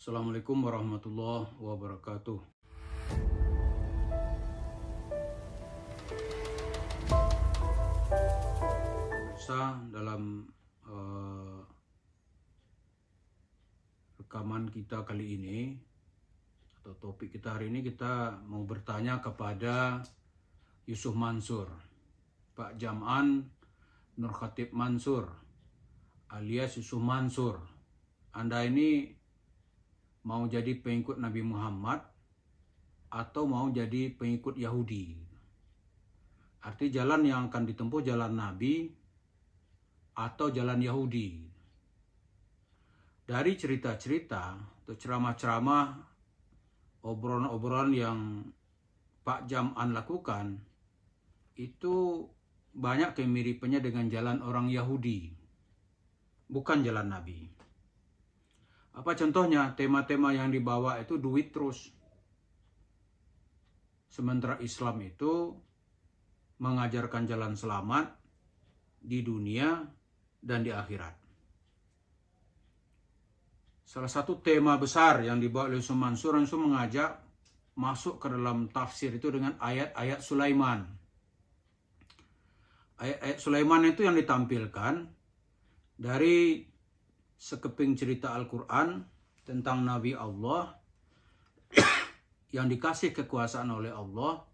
Assalamualaikum warahmatullahi wabarakatuh. Dalam rekaman kita kali ini atau topik kita hari ini, kita mau bertanya kepada Yusuf Mansur, Pak Jam'an Nur Khatib Mansur alias Yusuf Mansur. Anda ini mau jadi pengikut Nabi Muhammad atau mau jadi pengikut Yahudi? Arti jalan yang akan ditempuh jalan Nabi atau jalan Yahudi. Dari cerita-cerita atau ceramah-ceramah, obrolan-obrolan yang Pak Jam'an lakukan, itu banyak kemiripannya dengan jalan orang Yahudi, bukan jalan Nabi. Apa contohnya? Tema-tema yang dibawa itu duit terus. Sementara Islam itu mengajarkan jalan selamat di dunia dan di akhirat. Salah satu tema besar yang dibawa oleh Yusuf Mansur itu mengajak masuk ke dalam tafsir itu dengan ayat-ayat Sulaiman. Ayat-ayat Sulaiman itu yang ditampilkan dari sekeping cerita Al-Quran tentang Nabi Allah yang dikasih kekuasaan oleh Allah,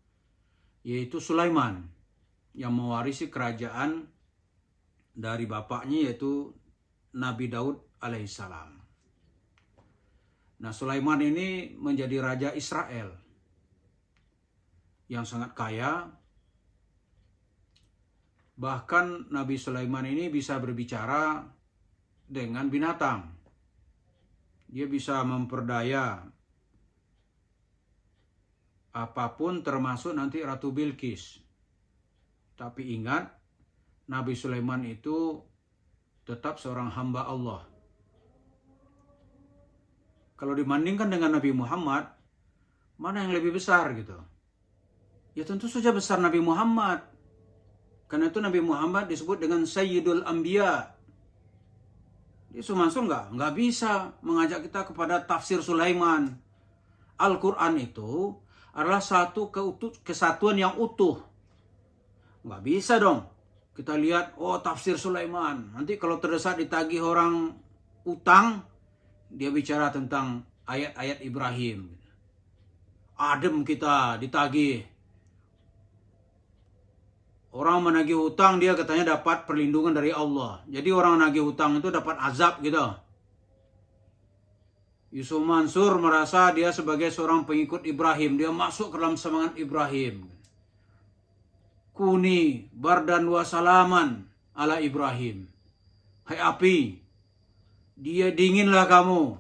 yaitu Sulaiman, yang mewarisi kerajaan dari bapaknya, yaitu Nabi Daud alaihissalam. Nah, Sulaiman ini menjadi raja Israel yang sangat kaya. Bahkan Nabi Sulaiman ini bisa berbicara dengan binatang. Dia bisa memperdaya apapun, termasuk nanti Ratu Bilqis. Tapi ingat, Nabi Sulaiman itu tetap seorang hamba Allah. Kalau dibandingkan dengan Nabi Muhammad, mana yang lebih besar gitu? Ya tentu saja besar Nabi Muhammad. Karena itu Nabi Muhammad disebut dengan Sayyidul Anbiya. Yusuf Mansur nggak bisa mengajak kita kepada tafsir Sulaiman. Al-Quran itu adalah satu kesatuan yang utuh. Nggak bisa dong kita lihat, oh tafsir Sulaiman, nanti kalau terdesak ditagih orang utang, dia bicara tentang ayat-ayat Ibrahim. Adem kita ditagih. Orang menagih hutang, dia katanya dapat perlindungan dari Allah. Jadi orang menagih hutang itu dapat azab gitu. Yusuf Mansur merasa dia sebagai seorang pengikut Ibrahim. Dia masuk ke dalam semangat Ibrahim. Kuni bardan wa salaman ala Ibrahim. Hai api, dia dinginlah kamu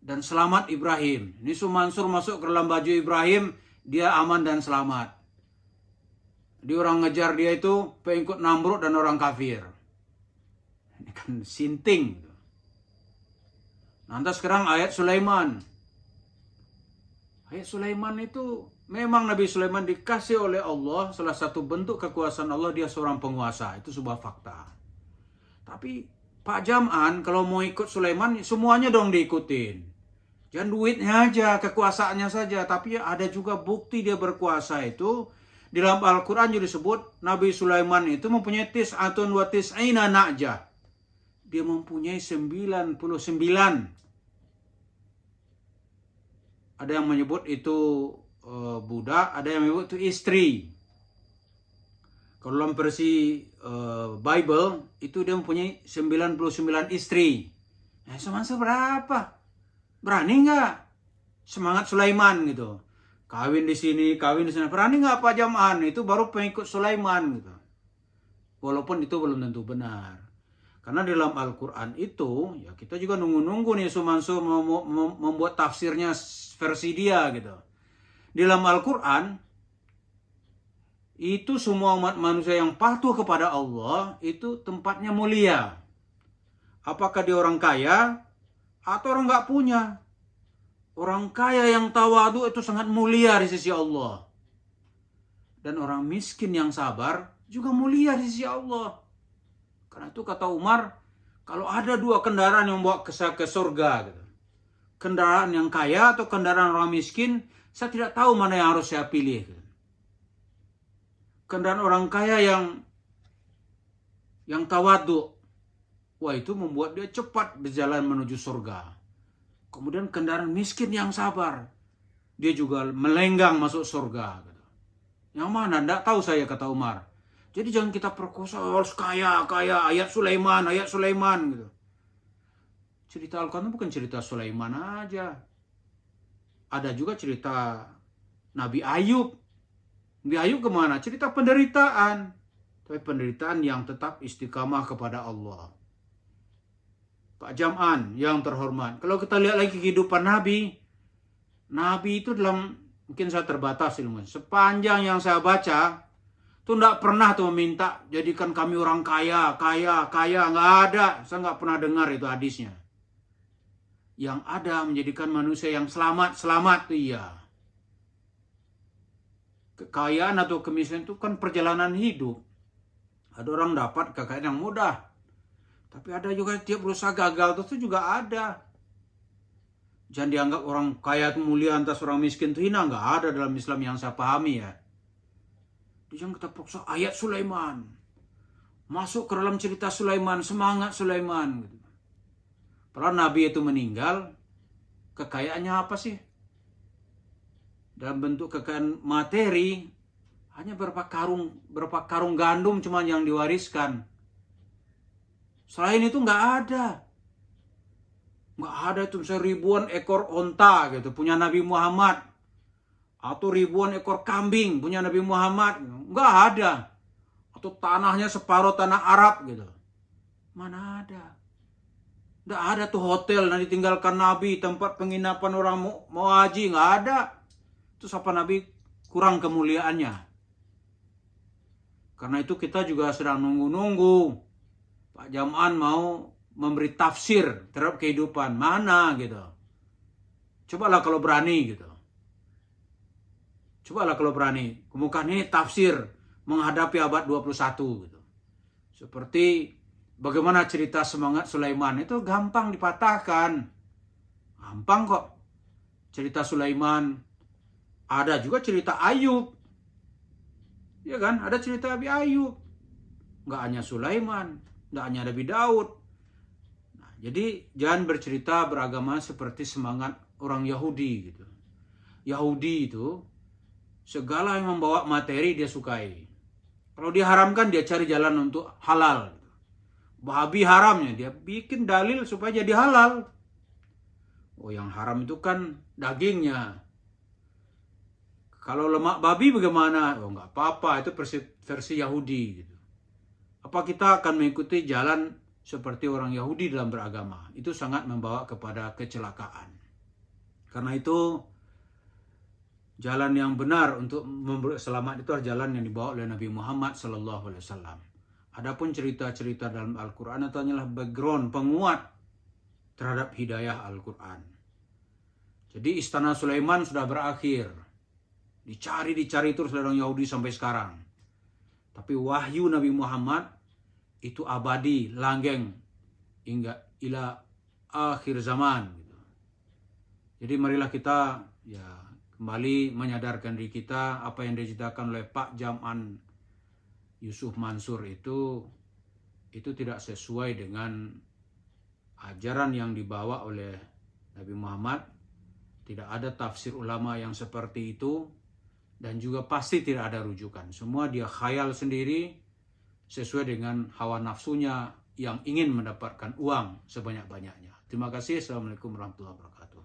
dan selamat Ibrahim. Yusuf Mansur masuk ke dalam baju Ibrahim, dia aman dan selamat. Di orang ngejar dia itu pengikut Namrud dan orang kafir. Ini kan sinting. Nanti sekarang ayat Sulaiman. Ayat Sulaiman itu memang Nabi Sulaiman dikasih oleh Allah, salah satu bentuk kekuasaan Allah, dia seorang penguasa. Itu sebuah fakta. Tapi Pak Jam'an kalau mau ikut Sulaiman, semuanya dong diikutin. Jangan duitnya aja, kekuasaannya saja. Tapi ada juga bukti dia berkuasa itu. Di dalam Al-Quran juga disebut Nabi Sulaiman itu mempunyai tis'atun wa tis'ina na'jah. Dia mempunyai 99. Ada yang menyebut itu budak, ada yang menyebut itu istri. Kalau dalam versi Bible itu dia mempunyai 99 istri. Nah, semasa berapa? Berani nggak? Semangat Sulaiman gitu. Kawin di sini, kawin di sana. Berani nggak Pak Jam'an? Itu baru pengikut Sulaiman gitu. Walaupun itu belum tentu benar. Karena di dalam Al-Quran itu, ya kita juga nunggu-nunggu nih Yusuf Mansur membuat tafsirnya versi dia gitu. Di dalam Al-Quran, itu semua umat manusia yang patuh kepada Allah, itu tempatnya mulia. Apakah dia orang kaya atau orang nggak punya? Orang kaya yang tawadu itu sangat mulia di sisi Allah. Dan orang miskin yang sabar juga mulia di sisi Allah. Karena itu kata Umar, kalau ada dua kendaraan yang membawa ke surga, gitu, kendaraan yang kaya atau kendaraan orang miskin, saya tidak tahu mana yang harus saya pilih. Kendaraan orang kaya yang tawadhu, wah itu membuat dia cepat berjalan menuju surga. Kemudian kendaraan miskin yang sabar, dia juga melenggang masuk surga. Yang mana? Tidak tahu saya, kata Umar. Jadi jangan kita perkosa harus kaya, ayat Sulaiman gitu. Cerita Al-Quran bukan cerita Sulaiman aja. Ada juga cerita Nabi Ayub. Nabi Ayub kemana? Cerita penderitaan. Tapi penderitaan yang tetap istiqamah kepada Allah. Pak Jam'an yang terhormat. Kalau kita lihat lagi kehidupan Nabi itu dalam, mungkin saya terbatas ilmu. Sepanjang yang saya baca, itu tidak pernah tuh meminta jadikan kami orang kaya. Nggak ada. Saya nggak pernah dengar itu hadisnya. Yang ada menjadikan manusia yang selamat tuh iya. Kekayaan atau kemiskinan itu kan perjalanan hidup. Ada orang dapat kekayaan yang mudah. Tapi ada juga tiap berusaha gagal itu juga ada. Jangan dianggap orang kaya itu mulia atas orang miskin itu hina. Nggak ada dalam Islam yang saya pahami ya. Jangan kita paksa ayat Sulaiman. Masuk ke dalam cerita Sulaiman, semangat Sulaiman. Padahal Nabi itu meninggal, kekayaannya apa sih? Dalam bentuk kekayaan materi, hanya berapa karung gandum cuma yang diwariskan. Selain itu nggak ada. Nggak ada itu misalnya ribuan ekor onta gitu, punya Nabi Muhammad. Atau ribuan ekor kambing punya Nabi Muhammad. Nggak ada. Atau tanahnya separuh tanah Arab gitu. Mana ada. Nggak ada tuh hotel yang ditinggalkan Nabi, tempat penginapan orang mau haji, nggak ada. Itu siapa Nabi kurang kemuliaannya. Karena itu kita juga sedang nunggu-nunggu Pak Jam'an mau memberi tafsir terhadap kehidupan. Mana gitu. Cobalah kalau berani gitu. Cobalah kalau berani. Kemukakan ini tafsir menghadapi abad 21 gitu. Seperti bagaimana cerita semangat Sulaiman itu gampang dipatahkan. Gampang kok. Cerita Sulaiman. Ada juga cerita Ayub. Ya kan? Ada cerita Nabi Ayub. Nggak hanya Sulaiman. Nggak hanya Nabi Daud. Nah, jadi jangan bercerita beragama seperti semangat orang Yahudi gitu. Yahudi itu segala yang membawa materi dia sukai. Kalau diharamkan dia cari jalan untuk halal. Babi haramnya dia bikin dalil supaya jadi halal. Oh yang haram itu kan dagingnya. Kalau lemak babi bagaimana? Oh nggak apa-apa, itu versi Yahudi gitu. Apa kita akan mengikuti jalan seperti orang Yahudi dalam beragama? Itu sangat membawa kepada kecelakaan. Karena itu jalan yang benar untuk memberi selamat itu adalah jalan yang dibawa oleh Nabi Muhammad SAW. Adapun cerita-cerita dalam Al-Quran itu hanyalah background, penguat terhadap hidayah Al-Quran. Jadi istana Sulaiman sudah berakhir. Dicari terus oleh orang Yahudi sampai sekarang. Tapi wahyu Nabi Muhammad itu abadi, langgeng hingga ila akhir zaman. Jadi marilah kita kembali menyadarkan diri kita apa yang diceritakan oleh Pak Jam'an Yusuf Mansur itu tidak sesuai dengan ajaran yang dibawa oleh Nabi Muhammad. Tidak ada tafsir ulama yang seperti itu dan juga pasti tidak ada rujukan. Semua dia khayal sendiri sesuai dengan hawa nafsunya yang ingin mendapatkan uang sebanyak-banyaknya. Terima kasih. Assalamualaikum warahmatullahi wabarakatuh.